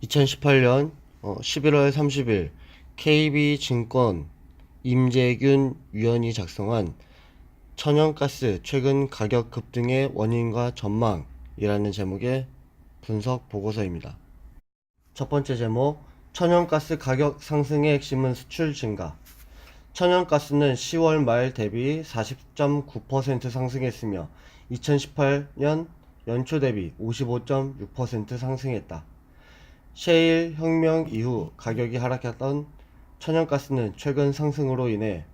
2018년 11월 30일 KB증권 임재균 위원이 작성한 천연가스 최근 가격 급등의 원인과 전망이라는 제목의 분석 보고서입니다. 첫 번째 제목, 천연가스 가격 상승의 핵심은 수출 증가. 천연가스는 10월 말 대비 40.9% 상승했으며 2018년 연초 대비 55.6% 상승했다. 셰일 혁명 이후 가격이 하락했던 천연가스는 최근 상승으로 인해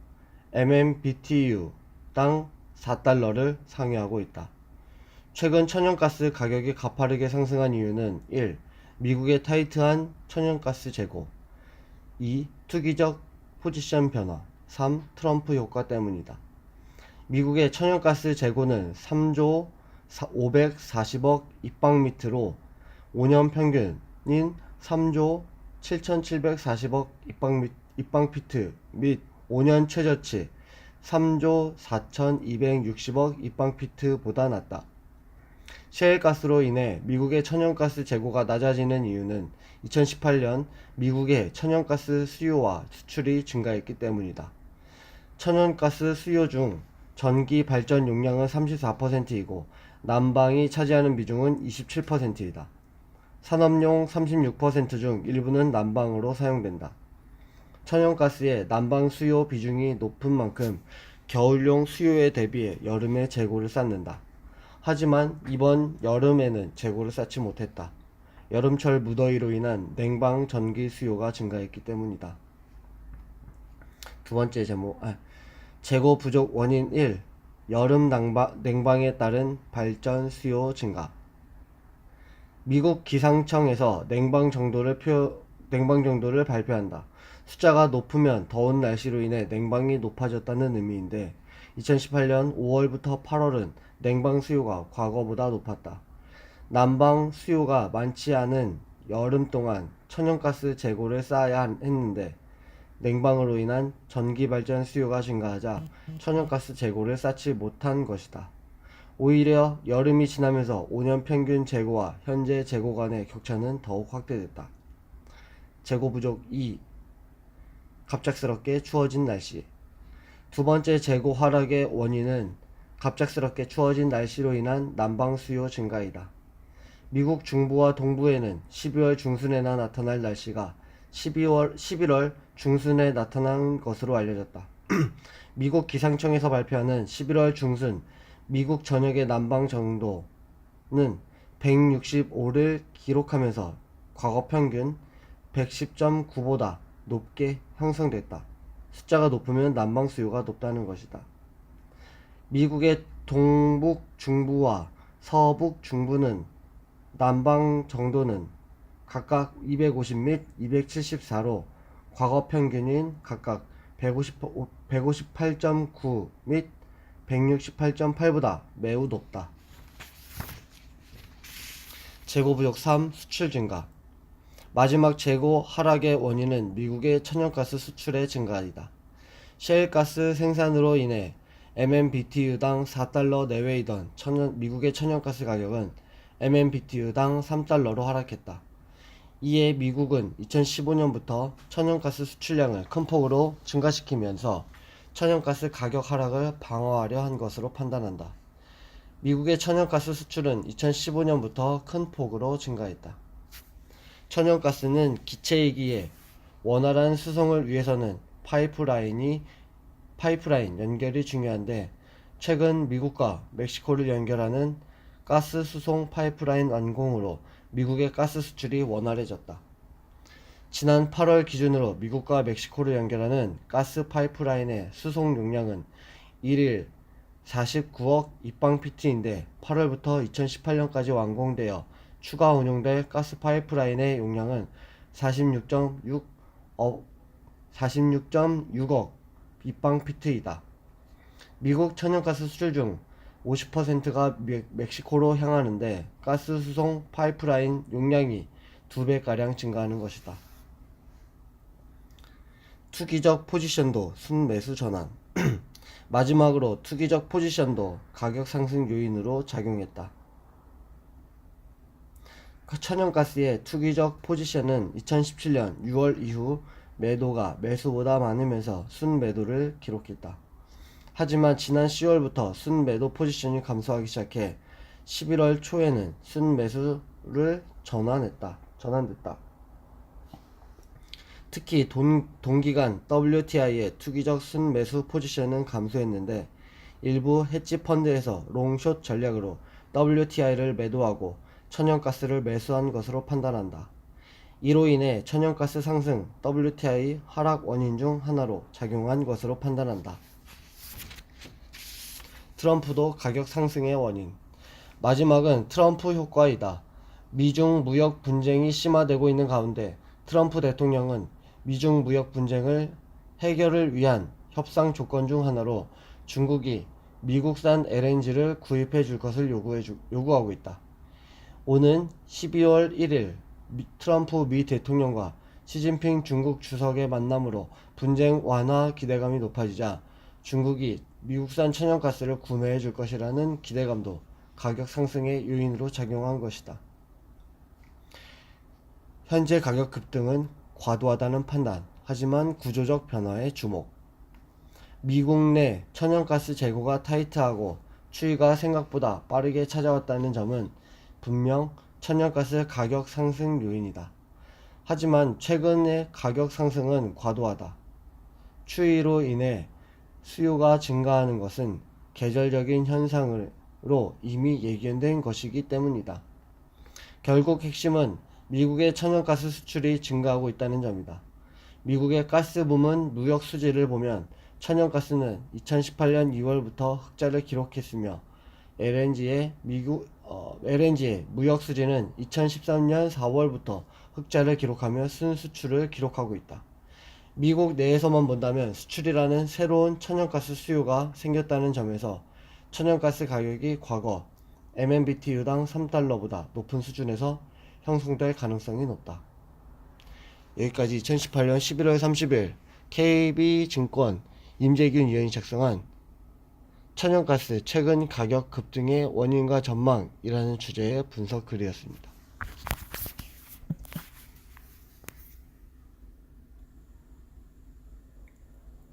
MMBTU당 4달러를 상회하고 있다. 최근 천연가스 가격이 가파르게 상승한 이유는 1. 미국의 타이트한 천연가스 재고, 2. 투기적 포지션 변화, 3. 트럼프 효과 때문이다. 미국의 천연가스 재고는 3조 540억 입방미터로 5년 평균인 3조 7740억 입방피트 및 5년 최저치 3조 4260억 입방피트보다 낮다. 셰일가스로 인해 미국의 천연가스 재고가 낮아지는 이유는 2018년 미국의 천연가스 수요와 수출이 증가했기 때문이다. 천연가스 수요 중 전기 발전 용량은 34%이고 난방이 차지하는 비중은 27%이다. 산업용 36% 중 일부는 난방으로 사용된다. 천연가스의 난방 수요 비중이 높은 만큼 겨울용 수요에 대비해 여름에 재고를 쌓는다. 하지만 이번 여름에는 재고를 쌓지 못했다. 여름철 무더위로 인한 냉방 전기 수요가 증가했기 때문이다. 두 번째 제목, 재고 부족 원인 1. 여름 냉방에 따른 발전 수요 증가. 미국 기상청에서 냉방 정도를 발표한다. 숫자가 높으면 더운 날씨로 인해 냉방이 높아졌다는 의미인데 2018년 5월부터 8월은 냉방 수요가 과거보다 높았다. 난방 수요가 많지 않은 여름 동안 천연가스 재고를 쌓아야 했는데 냉방으로 인한 전기 발전 수요가 증가하자 천연가스 재고를 쌓지 못한 것이다. 오히려 여름이 지나면서 5년 평균 재고와 현재 재고 간의 격차는 더욱 확대됐다. 재고 부족 2. 갑작스럽게 추워진 날씨. 두 번째 재고 하락의 원인은 갑작스럽게 추워진 날씨로 인한 난방 수요 증가이다. 미국 중부와 동부에는 12월 중순에나 나타날 날씨가 11월 중순에 나타난 것으로 알려졌다. 미국 기상청에서 발표하는 11월 중순 미국 전역의 난방 정도는 165를 기록하면서 과거 평균 110.9보다 높게 형성됐다. 숫자가 높으면 난방 수요가 높다는 것이다. 미국의 동북 중부와 서북 중부는 난방 정도는 각각 250 및 274로 과거 평균인 각각 158.9 및 168.8보다 매우 높다. 재고 부족 3. 수출 증가. 마지막 재고 하락의 원인은 미국의 천연가스 수출의 증가이다. 셰일가스 생산으로 인해 MMBTU당 4달러 내외이던 미국의 천연가스 가격은 MMBTU당 3달러로 하락했다. 이에 미국은 2015년부터 천연가스 수출량을 큰 폭으로 증가시키면서 천연가스 가격 하락을 방어하려 한 것으로 판단한다. 미국의 천연가스 수출은 2015년부터 큰 폭으로 증가했다. 천연가스는 기체이기에 원활한 수송을 위해서는 파이프라인 연결이 중요한데 최근 미국과 멕시코를 연결하는 가스 수송 파이프라인 완공으로 미국의 가스 수출이 원활해졌다. 지난 8월 기준으로 미국과 멕시코를 연결하는 가스 파이프라인의 수송 용량은 1일 49억 입방피트인데 8월부터 2018년까지 완공되어 추가 운용될 가스 파이프라인의 용량은 46.6억 입방피트이다. 미국 천연가스 수출 중 50%가 멕시코로 향하는데 가스 수송 파이프라인 용량이 2배가량 증가하는 것이다. 투기적 포지션도 순매수 전환. 마지막으로 투기적 포지션도 가격 상승 요인으로 작용했다. 천연가스의 투기적 포지션은 2017년 6월 이후 매도가 매수보다 많으면서 순매도를 기록했다. 하지만 지난 10월부터 순매도 포지션이 감소하기 시작해 11월 초에는 순매수를 전환됐다. 특히 동기간 WTI의 투기적 순매수 포지션은 감소했는데 일부 헤지 펀드에서 롱숏 전략으로 WTI를 매도하고 천연가스를 매수한 것으로 판단한다. 이로 인해 천연가스 상승, WTI 하락 원인 중 하나로 작용한 것으로 판단한다. 트럼프도 가격 상승의 원인. 마지막은 트럼프 효과이다. 미중 무역 분쟁이 심화되고 있는 가운데 트럼프 대통령은 미중 무역 분쟁을 해결을 위한 협상 조건 중 하나로 중국이 미국산 LNG를 구입해 줄 것을 요구하고 있다. 오는 12월 1일 트럼프 미 대통령과 시진핑 중국 주석의 만남으로 분쟁 완화 기대감이 높아지자 중국이 미국산 천연가스를 구매해 줄 것이라는 기대감도 가격 상승의 요인으로 작용한 것이다. 현재 가격 급등은 과도하다는 판단, 하지만 구조적 변화에 주목. 미국 내 천연가스 재고가 타이트하고 추이가 생각보다 빠르게 찾아왔다는 점은 분명 천연가스 가격 상승 요인이다. 하지만 최근의 가격 상승은 과도하다. 추이로 인해 수요가 증가하는 것은 계절적인 현상으로 이미 예견된 것이기 때문이다. 결국 핵심은 미국의 천연가스 수출이 증가하고 있다는 점이다. 미국의 가스붐은 누적 수지를 보면 천연가스는 2018년 2월부터 흑자를 기록했으며 LNG의 무역 수지는 2013년 4월부터 흑자를 기록하며 순수출을 기록하고 있다. 미국 내에서만 본다면 수출이라는 새로운 천연가스 수요가 생겼다는 점에서 천연가스 가격이 과거 MMBTU당 3달러보다 높은 수준에서 형성될 가능성이 높다. 여기까지 2018년 11월 30일 KB증권 임재균 위원이 작성한 천연가스 최근 가격 급등의 원인과 전망이라는 주제의 분석 글이었습니다.